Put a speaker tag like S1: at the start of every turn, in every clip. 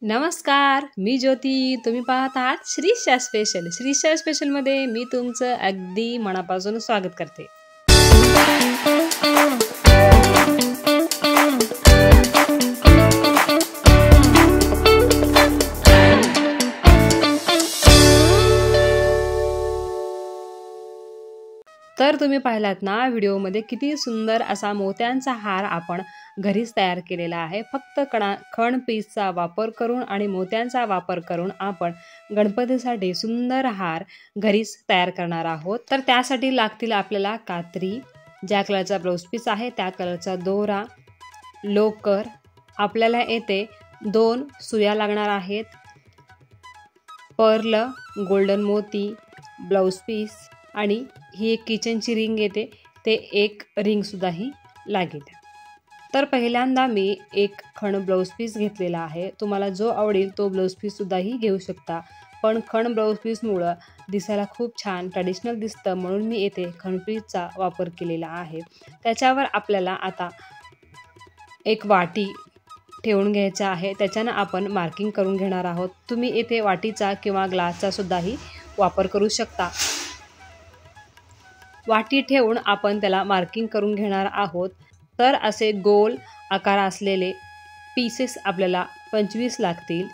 S1: नमस्कार, मी ज्योती. तुम्ही पाहत आहात श्रीशा स्पेशल. श्रीशा स्पेशलमध्ये मी तुमचं अगदी मनापासून स्वागत करते. तर तुम्ही पाहिलात ना व्हिडिओमध्ये किती सुंदर असा मोत्यांचा हार आपण घरीच तयार केलेला आहे. फक्त खण पीसचा वापर करून आणि मोत्यांचा वापर करून आपण गणपतीसाठी सुंदर हार घरीच तयार करणार आहोत. तर त्यासाठी लागतील आपल्याला कात्री, ज्या कलरचा ब्लाउज पीस आहे त्या कलरचा दोरा, लोकर, आपल्याला येथे 2 सुया लागणार आहेत, पर्ल, गोल्डन मोती, ब्लाउज पीस आणि ही एक किचनची रिंग येते, ते एक रिंग सुद्धाही लागेल. तर पहिल्यांदा मी एक खण ब्लाउज पीस घेतलेला आहे. तुम्हाला जो आवडेल तो ब्लाउज पीस सुद्धाही घेऊ शकता, पण खण ब्लाउज पीसमुळं दिसायला खूप छान ट्रॅडिशनल दिसतं, म्हणून मी येथे खण पीसचा वापर केलेला आहे. त्याच्यावर आपल्याला आता एक वाटी ठेवून घ्यायचं आहे. त्याच्यानं आपण मार्किंग करून घेणार आहोत. तुम्ही येथे वाटीचा किंवा ग्लासचा सुद्धाही वापर करू शकता. वाटी ठेवून आपण त्याला मार्किंग करून घेणार आहोत. तर असे गोल आकार असलेले पीसेस आपल्याला 25 लागतील.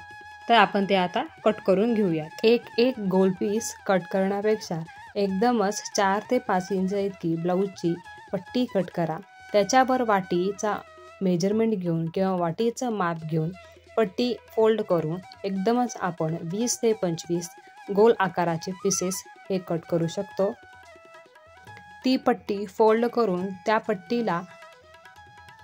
S1: तर आपण ते आता कट करून घेऊयात. एक गोल पीस कट करण्यापेक्षा एकदमच 4 ते 5 इंच इतकी ब्लाऊजची पट्टी कट करा. त्याच्यावर वाटीचा मेजरमेंट घेऊन किंवा वाटीचं माप घेऊन पट्टी फोल्ड करून एकदमच आपण 20 ते 25 गोल आकाराचे पीसेस हे कट करू शकतो. ती पट्टी फोल्ड करून त्या पट्टीला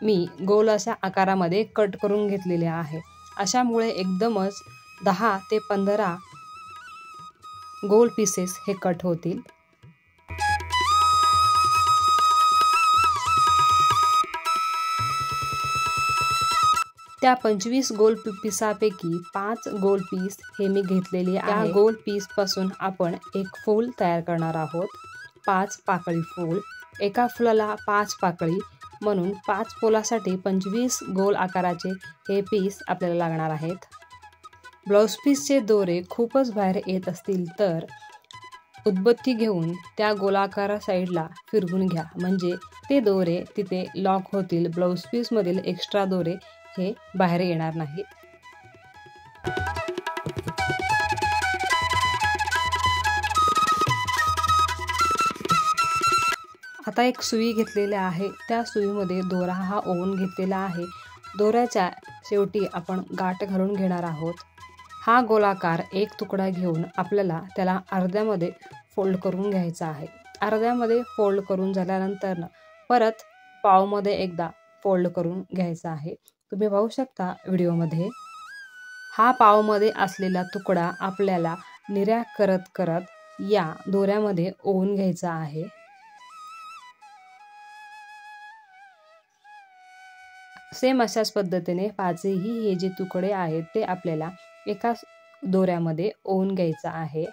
S1: मी गोल अशा आकारामध्ये कट करून घेतलेले आहे. अशामुळे एकदमच 10 ते 15 गोल पीसेस हे कट होतील. त्या 25 गोल पीसापैकी 5 गोल पीस हे मी घेतलेले आहे. त्या गोल पीस पासून आपण एक फूल तयार करणार आहोत. 5 पाकळी फूल, एका फुलाला 5 पाकळी, म्हणून 5 फुलासाठी 25 गोल आकाराचे हे पीस आपल्याला लागणार आहेत. ब्लाउज पीसचे दोरे खूपच बाहेर येत असतील तर उदबत्ती घेऊन त्या गोलाकार साईडला फिरवून घ्या, म्हणजे ते दोरे तिथे लॉक होतील. ब्लाउज पीसमधील एक्स्ट्रा दोरे हे बाहेर येणार नाहीत. आता एक सुई घेतलेली आहे. त्या सुईमध्ये दोरा हा ओवून घेतलेला आहे. दोऱ्याच्या शेवटी आपण गाठ घालून घेणार आहोत. हा गोलाकार एक तुकडा घेऊन आपल्याला त्याला अर्ध्यामध्ये फोल्ड करून घ्यायचा आहे. अर्ध्यामध्ये फोल्ड करून झाल्यानंतर परत पावमध्ये एकदा फोल्ड करून घ्यायचा आहे. तुम्ही पाहू शकता व्हिडिओमध्ये. हा पावमध्ये असलेला तुकडा आपल्याला निऱ्या करत करत या दोऱ्यामध्ये ओवून घ्यायचा आहे. सेम अशाच पद्धतीने 5ही हे जे तुकडे आहेत ते आपल्याला एका दोऱ्यामध्ये ओवून घ्यायचं आहे.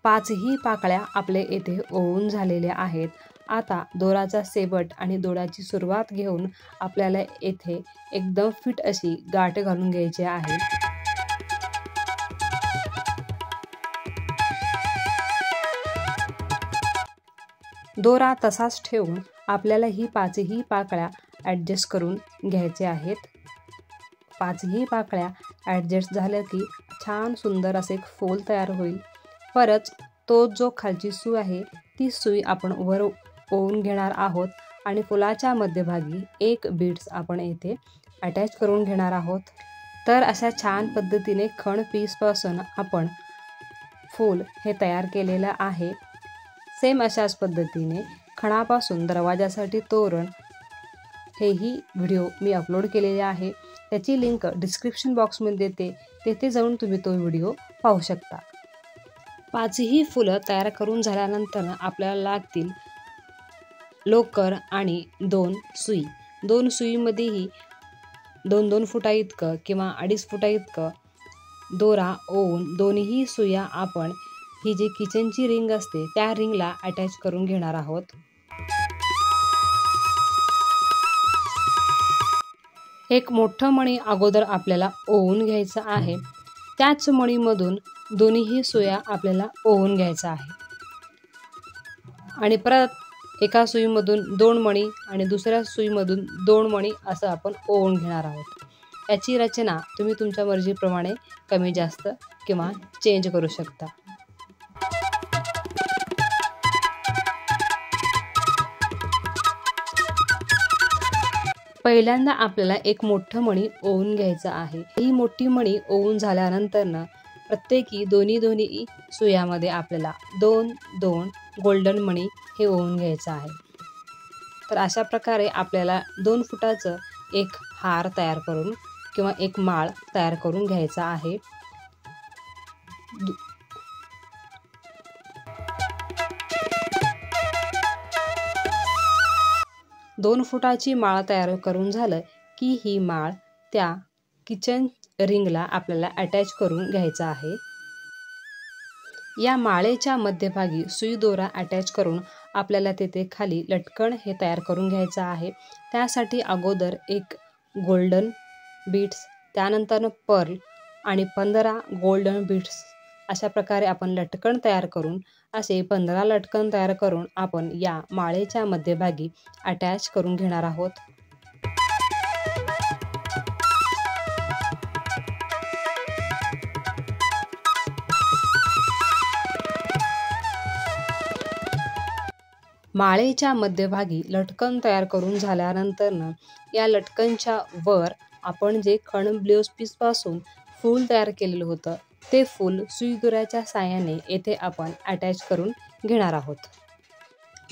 S1: पाचही पाकळ्या आपले येथे ओवून झालेल्या आहेत. आता दोराचा शेवट आणि दोऱ्याची सुरुवात घेऊन आपल्याला येथे एकदम फिट अशी गाठ घालून घ्यायची आहे. दोरा तसाच ठेवून आपल्याला ही 5ही पाकळ्या ॲडजस्ट करून घ्यायचे आहेत. 5ही पाकळ्या ॲडजस्ट झाल्या की छान सुंदर असे एक फूल तयार होईल. परत तो जो खालची सुई आहे ती सुई आपण वर ओवून घेणार आहोत आणि फुलाच्या मध्यभागी एक बीड्स आपण येथे अटॅच करून घेणार आहोत. तर अशा छान पद्धतीने खण पीसपासून आपण फूल हे तयार केलेलं आहे. सेम अशाच पद्धतीने खणापासून दरवाजासाठी तोरण हेही व्हिडिओ मी अपलोड केलेले आहे. त्याची लिंक डिस्क्रिप्शन बॉक्समध्ये देते, तेथे जाऊन तुम्ही तो व्हिडिओ पाहू शकता. 5ही फुलं तयार करून झाल्यानंतर आपल्याला लागतील लोकर आणि 2 सुई. 2 सुईमध्येही 2-2 फुटा इतकं किंवा 2.5 फुटा इतकं दोरा ओवून दोन्ही सुया आपण ही जी किचनची रिंग असते त्या रिंगला अटॅच करून घेणार आहोत. एक मोठं मणी अगोदर आपल्याला ओवून घ्यायचं आहे. त्याच मणीमधून दोन्हीही सुया आपल्याला ओवून घ्यायचा आहे आणि परत एका सुईमधून 2 मणी आणि दुसऱ्या सुईमधून 2 मणी असं आपण ओवून घेणार आहोत. याची रचना तुम्ही तुमच्या मर्जीप्रमाणे कमी जास्त किंवा चेंज करू शकता. पहिल्यांदा आपल्याला एक मोठं मणी ओवून घ्यायचं आहे. ही मोठी मणी ओवून झाल्यानंतर प्रत्येकी दोन्ही सुयामध्ये आपल्याला 2 गोल्डन मणी हे ओवून घ्यायचं आहे. तर अशा प्रकारे आपल्याला 2 फुटाचं एक हार तयार करून किंवा एक माळ तयार करून घ्यायचा आहे. 2 फुटाची माळ तयार करून झालं की ही माळ त्या किचन रिंगला आपल्याला अटॅच करून घ्यायचा आहे. या माळेच्या मध्यभागी सुई दोरा अटॅच करून आपल्याला तेथे खाली लटकन हे तयार करून घ्यायचं आहे. त्यासाठी अगोदर एक गोल्डन बीट्स, त्यानंतर पर्ल आणि 15 गोल्डन बीट्स अशा प्रकारे आपण लटकन तयार करून असे 15 लटकन तयार करून आपण या माळेच्या मध्यभागी अटॅच करून घेणार आहोत. माळेच्या मध्यभागी लटकन तयार करून झाल्यानंतर या लटकनच्या वर आपण जे खण ब्लाऊज पीसपासून फूल तयार केलेलं होतं ते फूल सुई दोऱ्याच्या साहाय्याने येथे आपण अटॅच करून घेणार आहोत.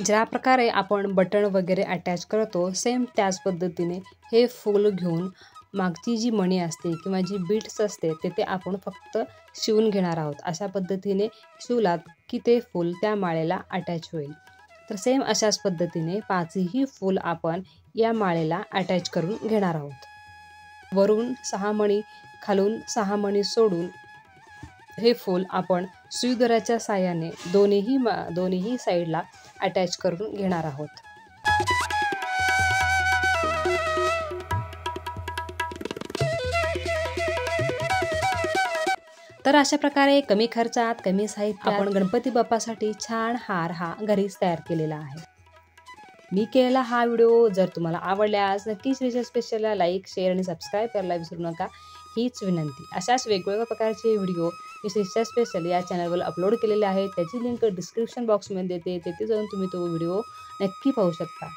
S1: ज्या प्रकारे आपण बटण वगैरे अटॅच करतो सेम त्याच पद्धतीने हे फूल घेऊन मागची जी मणी असते किंवा जी बीट्स असते तेथे आपण फक्त शिवून घेणार आहोत. अशा पद्धतीने शिवलात की ते फूल त्या माळेला अटॅच होईल. तर सेम अशाच पद्धतीने 5ही फूल आपण या माळेला अटॅच करून घेणार आहोत. वरून 6 मणी, खालून 6 मणी सोडून हे फूल आपण सुई दोऱ्याच्या साहाय्याने दोन्ही साईडला अटॅच करून घेणार आहोत. तर अशा प्रकारे कमी खर्चात कमी साहित्यात आपण गणपती बाप्पासाठी छान हार हा घरीच तयार केलेला आहे. मी केलेला हा व्हिडिओ जर तुम्हाला आवडल्यास नक्कीच श्रीच्या स्पेशलला लाईक, शेअर आणि सबस्क्राईब करायला विसरू नका, हीच विनंती. अशाच वेगवेगळ्या प्रकारचे व्हिडिओ मी श्रीच्या स्पेशल या चॅनलवर अपलोड केलेले आहेत. त्याची लिंक डिस्क्रिप्शन बॉक्समध्ये देते, तेथे जाऊन तुम्ही तो व्हिडिओ नक्की पाहू शकता.